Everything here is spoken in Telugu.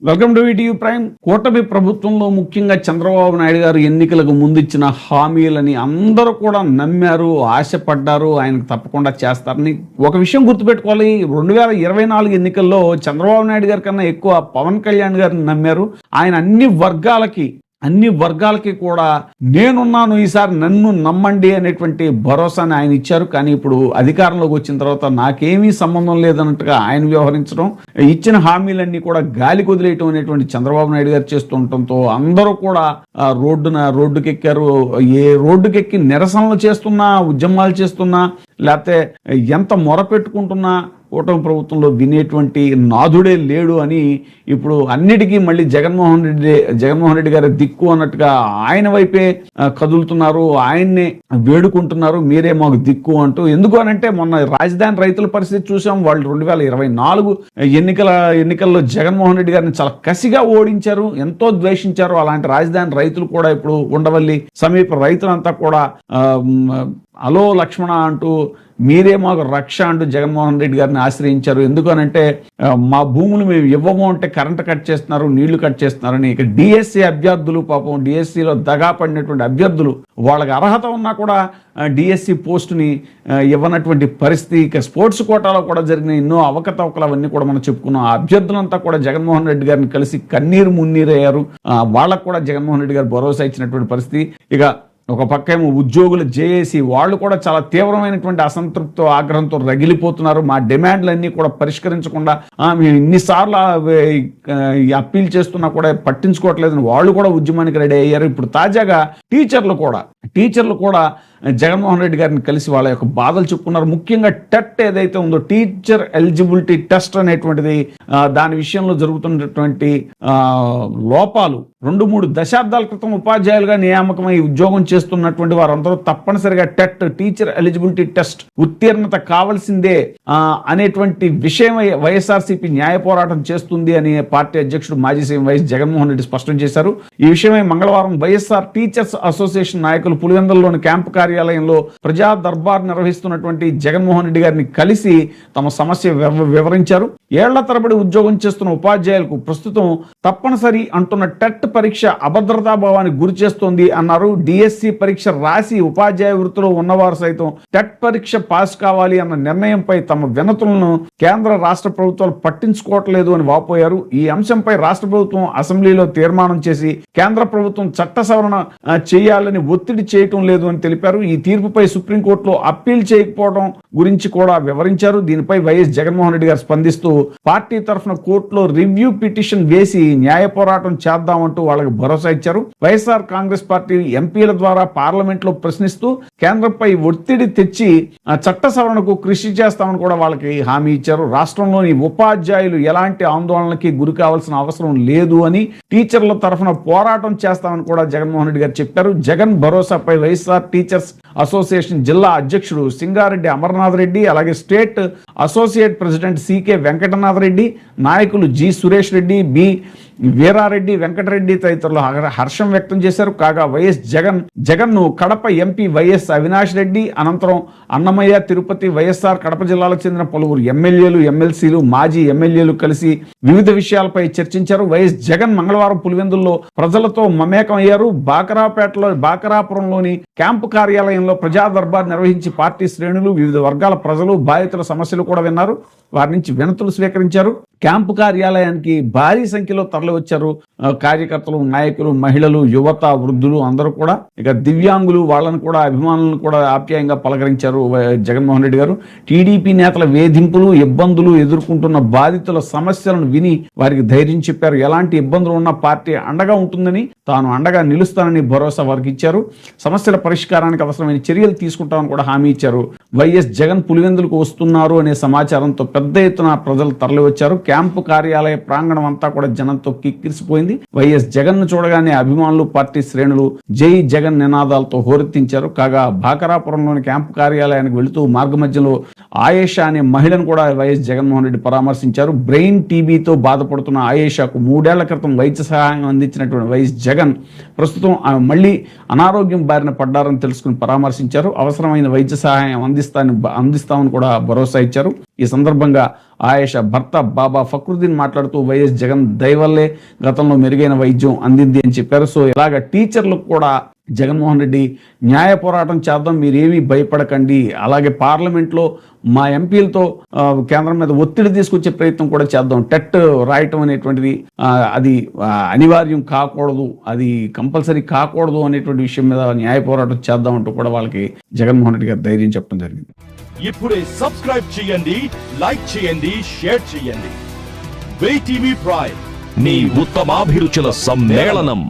Welcome to ETV prime. కూటమి ప్రభుత్వంలో ముఖ్యంగా చంద్రబాబు నాయుడు గారు ఎన్నికలకు ముందు ఇచ్చిన హామీలని అందరూ కూడా నమ్మారు, ఆశపడ్డారు, ఆయనకు తప్పకుండా చేస్తారని. ఒక విషయం గుర్తుపెట్టుకోవాలి, 2024 ఎన్నికల్లో చంద్రబాబు నాయుడు గారి కన్నా ఎక్కువ పవన్ కళ్యాణ్ గారిని నమ్మారు. ఆయన అన్ని వర్గాలకి కూడా నేనున్నాను, ఈసారి నన్ను నమ్మండి అనేటువంటి భరోసాని ఆయన ఇచ్చారు. కానీ ఇప్పుడు అధికారంలోకి వచ్చిన తర్వాత నాకేమీ సంబంధం లేదన్నట్టుగా ఆయన వ్యవహరించడం, ఇచ్చిన హామీలన్నీ కూడా గాలి కుదిలేయటం అనేటువంటి చంద్రబాబు నాయుడు గారు చేస్తుండటంతో అందరూ కూడా రోడ్డుకెక్కారు. ఏ రోడ్డుకెక్కి నిరసనలు చేస్తున్నా, ఉద్యమాలు చేస్తున్నా, లేకపోతే ఎంత మొర పెట్టుకుంటున్నా కూటమి ప్రభుత్వంలో వినేటువంటి నాథుడే లేడు అని ఇప్పుడు అన్నిటికీ మళ్ళీ జగన్మోహన్ రెడ్డి గారి దిక్కు అన్నట్టుగా ఆయన వైపే కదులుతున్నారు, ఆయన్నే వేడుకుంటున్నారు, మీరే మాకు దిక్కు అంటూ. ఎందుకు అనంటే మొన్న రాజధాని రైతుల పరిస్థితి చూసాం. వాళ్ళు 2024 ఎన్నికల్లో జగన్మోహన్ రెడ్డి గారిని చాలా కసిగా ఓడించారు, ఎంతో ద్వేషించారు. అలాంటి రాజధాని రైతులు కూడా ఇప్పుడు ఉండవల్లి సమీప రైతులంతా కూడా అలో లక్ష్మణ అంటూ, మీరే మాకు రక్ష అంటూ జగన్మోహన్ రెడ్డి గారిని ఆశ్రయించారు. ఎందుకనంటే మా భూములు మేము ఇవ్వము అంటే కరెంట్ కట్ చేస్తున్నారు, నీళ్లు కట్ చేస్తున్నారని. ఇక డిఎస్సి అభ్యర్థులు, పాపం డిఎస్సిలో దగా పడినటువంటి అభ్యర్థులు, వాళ్ళకి అర్హత ఉన్నా కూడా డిఎస్సి పోస్టుని ఇవ్వనటువంటి పరిస్థితి. ఇక స్పోర్ట్స్ కోటాలో కూడా జరిగిన ఎన్నో అవకతవకలు అవన్నీ కూడా మనం చెప్పుకున్నాం. ఆ అభ్యర్థులంతా కూడా జగన్మోహన్ రెడ్డి గారిని కలిసి కన్నీరు మున్నీరయ్యారు. వాళ్ళకు కూడా జగన్మోహన్ రెడ్డి గారు భరోసా ఇచ్చినటువంటి పరిస్థితి. ఇక ఒక పక్క ఏమో ఉద్యోగులు జేఏసీ వాళ్ళు కూడా చాలా తీవ్రమైనటువంటి అసంతృప్తితో, ఆగ్రహంతో రగిలిపోతున్నారు. మా డిమాండ్లన్నీ కూడా పరిష్కరించకుండా మేము ఇన్నిసార్లు అప్పీల్ చేస్తున్నా కూడా పట్టించుకోవట్లేదని వాళ్ళు కూడా ఉద్యమానికి రెడీ అయ్యారు. ఇప్పుడు తాజాగా టీచర్లు కూడా జగన్మోహన్ రెడ్డి గారిని కలిసి వాళ్ళ యొక్క బాధలు చెప్పుకున్నారు. ముఖ్యంగా టెట్ ఏదైతే ఉందో, టీచర్ ఎలిజిబిలిటీ టెస్ట్ అనేటువంటిది, దాని విషయంలో జరుగుతున్నటువంటి లోపాలు, 2-3 దశాబ్దాల క్రితం ఉపాధ్యాయులుగా నియామకమై ఉద్యోగం చేస్తున్నటువంటి వారందరూ తప్పనిసరిగా టీచర్ ఎలిజిబిలిటీ టెస్ట్ ఉత్తీర్ణత కావాల్సిందే అనేటువంటి విషయం వైఎస్ఆర్సీపీ న్యాయ పోరాటం చేస్తుంది అని పార్టీ అధ్యక్షుడు మాజీ సీఎం వైఎస్ జగన్మోహన్ రెడ్డి స్పష్టం చేశారు. ఈ విషయమై మంగళవారం వైఎస్ఆర్ టీచర్స్ అసోసియేషన్ నాయకులు పులివెందులలోని క్యాంపు కార్యాలయంలో ప్రజా దర్బార్ నిర్వహిస్తున్నటువంటి జగన్మోహన్ రెడ్డి గారిని కలిసి తమ సమస్య వివరించారు. ఏళ్ల తరబడి ఉద్యోగం చేస్తున్న ఉపాధ్యాయులకు ప్రస్తుతం తప్పనిసరి అంటున్న టెట్ పరీక్ష అభద్రతాభావానికి గురి చేస్తోంది అన్నారు. డిఎస్సి పరీక్ష రాసి ఉపాధ్యాయ వృత్తిలో ఉన్నవారు సైతం టెట్ పరీక్ష పాస్ కావాలి అన్న నిర్ణయంపై తమ వినతులను కేంద్ర రాష్ట్ర ప్రభుత్వాలు పట్టించుకోవట్లేదు అని వాపోయారు. ఈ అంశంపై రాష్ట్ర ప్రభుత్వం అసెంబ్లీలో తీర్మానం చేసి కేంద్ర ప్రభుత్వం చట్ట సవరణ చేయాలని ఒత్తిడి చేయటం లేదు అని తెలిపారు. ఈ తీర్పుపై సుప్రీంకోర్టులో అప్పీల్ చేయకపోవడం గురించి కూడా వివరించారు. దీనిపై వైఎస్ జగన్మోహన్ రెడ్డి గారు స్పందిస్తూ పార్టీ తరఫున కోర్టులో రివ్యూ పిటిషన్ వేసి న్యాయ పోరాటం చేద్దామంటూ వాళ్ళకి భరోసా ఇచ్చారు. వైఎస్ఆర్ కాంగ్రెస్ పార్టీ ఎంపీల ద్వారా పార్లమెంట్ లో ప్రశ్నిస్తూ కేంద్రంపై ఒత్తిడి తెచ్చి చట్ట సవరణకు కృషి చేస్తామని కూడా వాళ్ళకి హామీ ఇచ్చారు. రాష్ట్రంలోని ఉపాధ్యాయులు ఎలాంటి ఆందోళనకి గురి కావాల్సిన అవసరం లేదు అని, టీచర్ల తరఫున పోరాటం చేస్తామని కూడా జగన్మోహన్ రెడ్డి గారు చెప్పారు. జగన్ భరోసాపై వైఎస్ఆర్ టీచర్స్ అసోసియేషన్ జిల్లా అధ్యక్షుడు సింగారెడ్డి అమర్నాథ్ రెడ్డి, అలాగే state associate president CK Venkatanath Reddy, నాయకులు జి సురేష్ రెడ్డి, బి వీరారెడ్డి, వెంకటరెడ్డి తదితరులు హర్షం వ్యక్తం చేశారు. కాగా వైఎస్ జగన్ ను కడప ఎంపీ వైఎస్ అవినాష్ రెడ్డి, అనంతరం అన్నమయ్య, తిరుపతి, వైఎస్ఆర్ కడప జిల్లాలకు చెందిన పలువురు ఎమ్మెల్యేలు, ఎమ్మెల్సీలు, మాజీ ఎమ్మెల్యేలు కలిసి వివిధ విషయాలపై చర్చించారు. వైఎస్ జగన్ మంగళవారం పులివెందుల్లో ప్రజలతో మమేకం అయ్యారు. బాకరాపురంలోని క్యాంపు కార్యాలయంలో ప్రజా దర్బార్ నిర్వహించి పార్టీ శ్రేణులు, వివిధ వర్గాల ప్రజలు, బాధితుల సమస్యలు కూడా విన్నారు. వారి నుంచి వినతులు స్వీకరించారు. క్యాంపు కార్యాలయానికి భారీ సంఖ్యలో తరలి వచ్చారు కార్యకర్తలు, నాయకులు, మహిళలు, యువత, వృద్ధులు అందరూ కూడా. ఇక దివ్యాంగులు, వాళ్ళని కూడా, అభిమానులను కూడా ఆప్యాయంగా పలకరించారు జగన్మోహన్ రెడ్డి గారు. టీడీపీ నేతల వేధింపులు, ఇబ్బందులు ఎదుర్కొంటున్న బాధితుల సమస్యలను విని వారికి ధైర్యం చెప్పారు. ఎలాంటి ఇబ్బందులు ఉన్నా పార్టీ అండగా ఉంటుందని, తాను అండగా నిలుస్తానని భరోసా వారికి ఇచ్చారు. సమస్యల పరిష్కారానికి అవసరమైన చర్యలు తీసుకుంటామని కూడా హామీ ఇచ్చారు. వైఎస్ జగన్ పులివెందులకు వస్తున్నారు అనే సమాచారంతో పెద్ద ఎత్తున ప్రజలు తరలి వచ్చారు. క్యాంపు కార్యాలయ ప్రాంగణం అంతా కూడా జనంతో కిక్కిరిసిపోయింది. వైఎస్ జగన్ ను చూడగానే అభిమానులు, పార్టీ శ్రేణులు జై జగన్ నినాదాలతో హోరెత్తించారు. కాగా బాకరాపురంలోని క్యాంపు కార్యాలయానికి వెళుతూ మార్గ మధ్యలో ఆయేషా అనే మహిళను కూడా వైఎస్ జగన్మోహన్ రెడ్డి పరామర్శించారు. బ్రెయిన్ టీబీతో బాధపడుతున్న ఆయేషాకు 3 ఏళ్ల క్రితం వైద్య సహాయం అందించినటువంటి వైఎస్ జగన్ ప్రస్తుతం ఆమె మళ్ళీ అనారోగ్యం బారిన పడ్డారని తెలుసుకుని పరామర్శించారు. అవసరమైన వైద్య సహాయం అందిస్తామని కూడా భరోసా ఇచ్చారు. ఈ సందర్భంగా ఆయేషా భర్త బాబా ఫక్రుద్దీన్ మాట్లాడుతూ వైఎస్ జగన్ దయవల్లే గతంలో మెరుగైన వైద్యం అందింది అని చెప్పారు. సో ఇలాగ టీచర్లకు కూడా జగన్మోహన్ రెడ్డి న్యాయ పోరాటం చేద్దాం, మీరేమీ భయపడకండి, అలాగే పార్లమెంట్లో మా ఎంపీలతో కేంద్రం మీద ఒత్తిడి తీసుకొచ్చే ప్రయత్నం కూడా చేద్దాం, టెట్ రాయటం అనేటువంటిది అది అనివార్యం కాకూడదు, అది కంపల్సరీ కాకూడదు అనేటువంటి విషయం మీద న్యాయ పోరాటం చేద్దాం అంటూ కూడా వాళ్ళకి జగన్మోహన్ రెడ్డి గారు ధైర్యం చెప్పడం జరిగింది. ఇప్పుడే సబ్స్క్రైబ్ చేయండి, లైక్ చేయండి, షేర్ చేయండి. వే టీవీ ప్రైమ్, మీ ఉత్తమాభిరుచుల సమ్మేళనం.